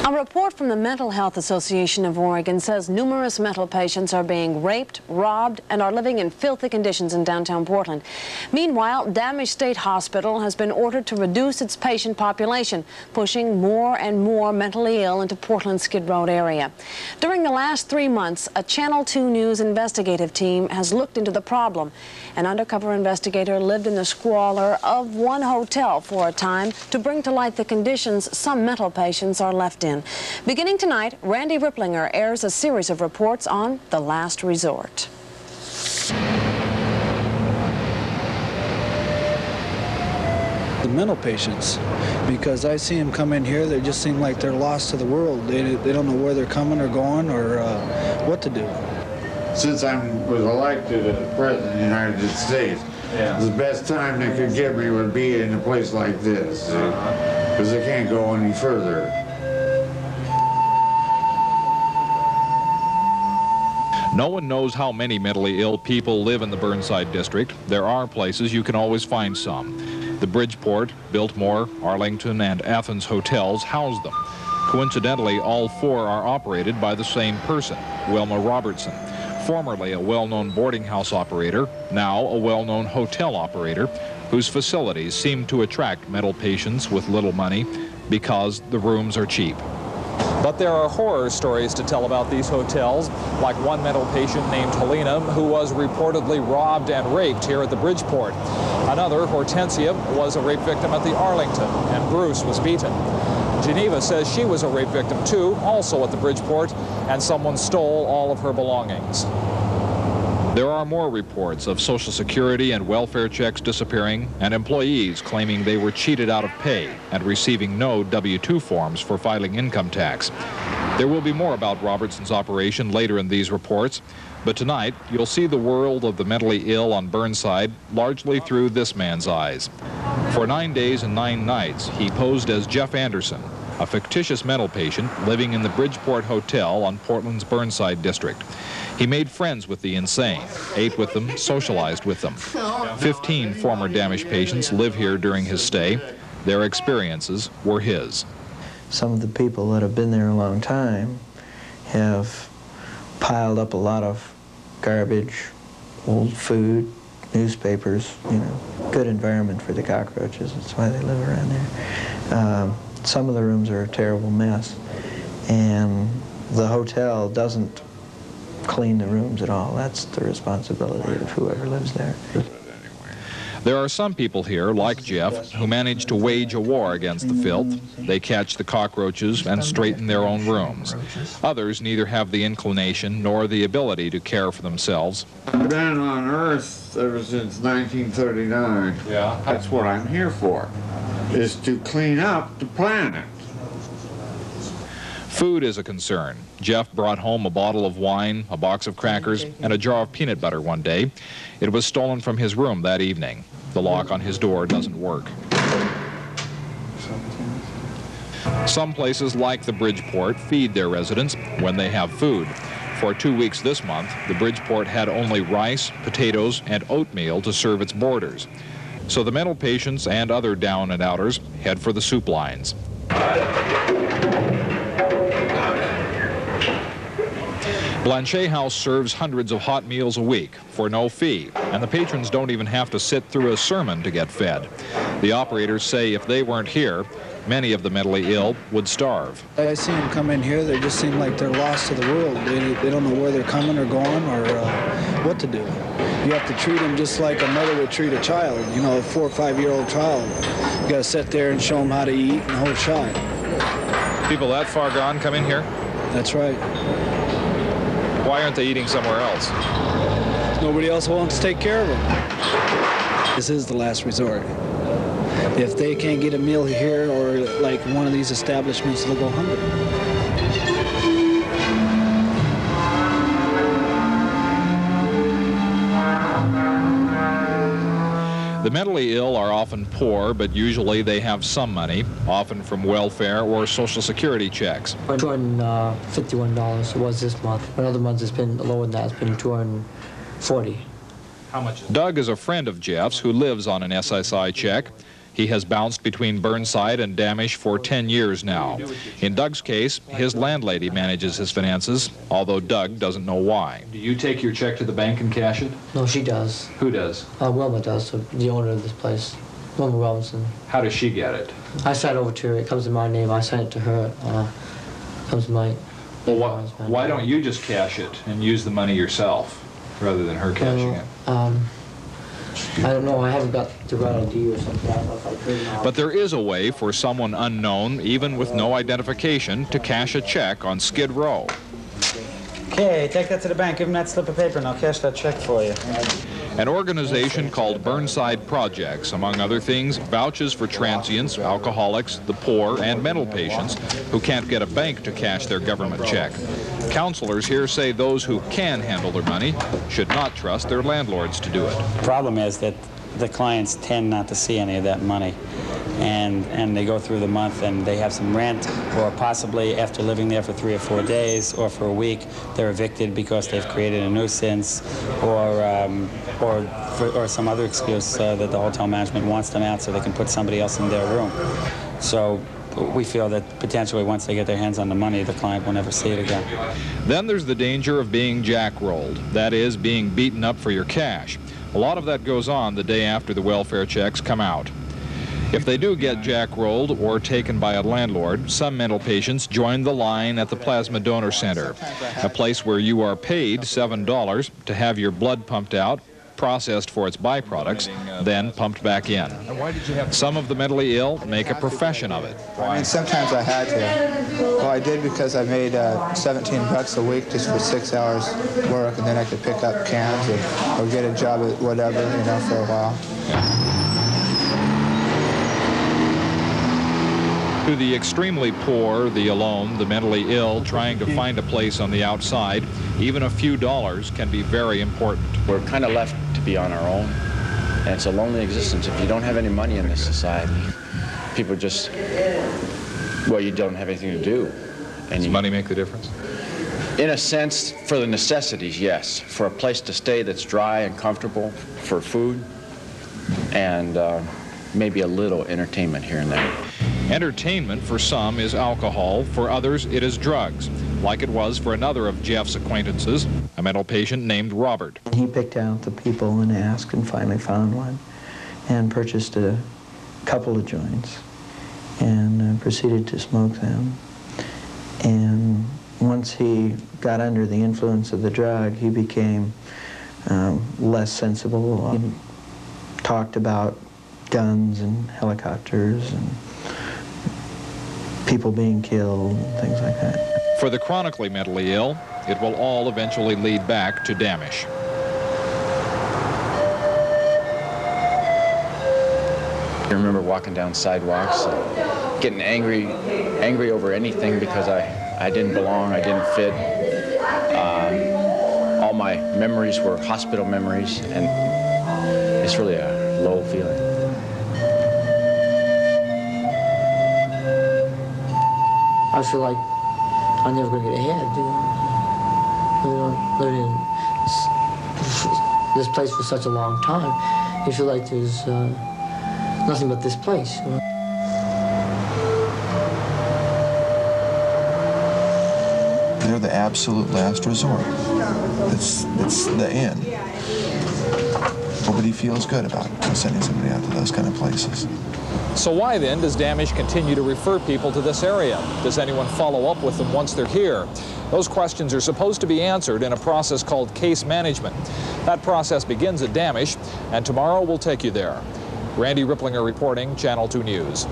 A report from the Mental Health Association of Oregon says numerous mental patients are being raped, robbed, and are living in filthy conditions in downtown Portland. Meanwhile, Damage State Hospital has been ordered to reduce its patient population, pushing more and more mentally ill into Portland's Skid Row area. During the last 3 months, a Channel 2 News investigative team has looked into the problem. An undercover investigator lived in the squalor of one hotel for a time to bring to light the conditions some mental patients are left in. Beginning tonight, Randy Ripplinger airs a series of reports on The Last Resort. The mental patients, because I see them come in here, they just seem like they're lost to the world. They don't know where they're coming or going or what to do. Since I was elected as President of the United States, the best time they could give me would be in a place like this, because they can't go any further. No one knows how many mentally ill people live in the Burnside district. There are places you can always find some. The Bridgeport, Biltmore, Arlington, and Athens hotels house them. Coincidentally, all four are operated by the same person, Wilma Robertson, formerly a well-known boarding house operator, now a well-known hotel operator, whose facilities seem to attract mental patients with little money because the rooms are cheap. But there are horror stories to tell about these hotels, like one mental patient named Helena who was reportedly robbed and raped here at the Bridgeport. Another, Hortensia, was a rape victim at the Arlington, and Bruce was beaten. Geneva says she was a rape victim too, also at the Bridgeport, and someone stole all of her belongings. There are more reports of Social Security and welfare checks disappearing and employees claiming they were cheated out of pay and receiving no W-2 forms for filing income tax. There will be more about Robertson's operation later in these reports, but tonight you'll see the world of the mentally ill on Burnside largely through this man's eyes. For 9 days and 9 nights, he posed as Jeff Anderson, a fictitious mental patient living in the Bridgeport Hotel on Portland's Burnside district. He made friends with the insane, ate with them, socialized with them. 15 former damaged patients live here during his stay. Their experiences were his. Some of the people that have been there a long time have piled up a lot of garbage, old food, newspapers, you know, good environment for the cockroaches. That's why they live around there. Some of the rooms are a terrible mess, and the hotel doesn't clean the rooms at all. That's the responsibility of whoever lives there. There are some people here, like Jeff, who manage to wage a war against the filth. They catch the cockroaches and straighten their own rooms. Others neither have the inclination nor the ability to care for themselves. I've been on Earth ever since 1939. Yeah. That's what I'm here for, is to clean up the planet. Food is a concern. Jeff brought home a bottle of wine, a box of crackers, and a jar of peanut butter one day. It was stolen from his room that evening. The lock on his door doesn't work. Some places like the Bridgeport feed their residents when they have food. For 2 weeks this month, the Bridgeport had only rice, potatoes, and oatmeal to serve its boarders. So the mental patients and other down and outers head for the soup lines. Blanchet House serves hundreds of hot meals a week for no fee, and the patrons don't even have to sit through a sermon to get fed. The operators say if they weren't here, many of the mentally ill would starve. I see them come in here, they just seem like they're lost to the world. They don't know where they're coming or going or what to do. You have to treat them just like a mother would treat a child, you know, a 4 or 5-year-old child. You got to sit there and show them how to eat and the whole shot. People that far gone come in here? That's right. Why aren't they eating somewhere else? Nobody else wants to take care of them. This is the last resort. If they can't get a meal here or like one of these establishments, they'll go hungry. The mentally ill are often poor, but usually they have some money, often from welfare or Social Security checks. $251 was this month. But other months it's been lower than that. It's been $240. How much? Doug is a friend of Jeff's who lives on an SSI check. He has bounced between Burnside and Damish for 10 years now. In Doug's case, his landlady manages his finances, although Doug doesn't know why. Do you take your check to the bank and cash it? No, she does. Who does? Wilma does, the owner of this place. Wilma Robinson. How does she get it? I send it over to her. It comes in my name. I send it to her. Comes in my... Well, why don't you just cash it and use the money yourself rather than her cashing it? I don't know. I haven't got the right ID or something. I don't know if I could now. But there is a way for someone unknown, even with no identification, to cash a check on Skid Row. Okay, take that to the bank. Give them that slip of paper and I'll cash that check for you. An organization called Burnside Projects, among other things, vouches for transients, alcoholics, the poor, and mental patients who can't get a bank to cash their government check. Counselors here say those who can handle their money should not trust their landlords to do it. The problem is that the clients tend not to see any of that money. And they go through the month and they have some rent, or possibly after living there for 3 or 4 days or for a week, they're evicted because they've created a nuisance, or some other excuse that the hotel management wants them out so they can put somebody else in their room. So we feel that potentially once they get their hands on the money, the client will never see it again. Then there's the danger of being jackrolled, that is, being beaten up for your cash. A lot of that goes on the day after the welfare checks come out. If they do get jackrolled or taken by a landlord, some mental patients join the line at the Plasma Donor Center, a place where you are paid $7 to have your blood pumped out, processed for its byproducts, then pumped back in. Some of the mentally ill make a profession of it. I mean, sometimes I had to. Well, I did because I made $17 a week just for 6 hours work, and then I could pick up cans or get a job at whatever, you know, for a while. To the extremely poor, the alone, the mentally ill, trying to find a place on the outside, even a few dollars can be very important. We're kind of left to be on our own, and it's a lonely existence. If you don't have any money in this society, people just, well, you don't have anything to do. And Does money make the difference? In a sense, for the necessities, yes. For a place to stay that's dry and comfortable, for food, and maybe a little entertainment here and there. Entertainment for some is alcohol, for others it is drugs, like it was for another of Jeff's acquaintances, a mental patient named Robert. He picked out the people and asked and finally found one and purchased a couple of joints and proceeded to smoke them. And once he got under the influence of the drug, he became less sensible. He talked about guns and helicopters and people being killed and things like that. For the chronically mentally ill, it will all eventually lead back to Damish. I remember walking down sidewalks, getting angry over anything because I didn't belong, I didn't fit. All my memories were hospital memories, and it's really a low feeling. I feel like I'm never going to get ahead, you know. Living in this place for such a long time, you feel like there's nothing but this place. You know? They're the absolute last resort. It's the end. Nobody feels good about sending somebody out to those kind of places. So why then does Damish continue to refer people to this area? Does anyone follow up with them once they're here? Those questions are supposed to be answered in a process called case management. That process begins at Damish, and tomorrow we'll take you there. Randy Ripplinger reporting, Channel 2 News.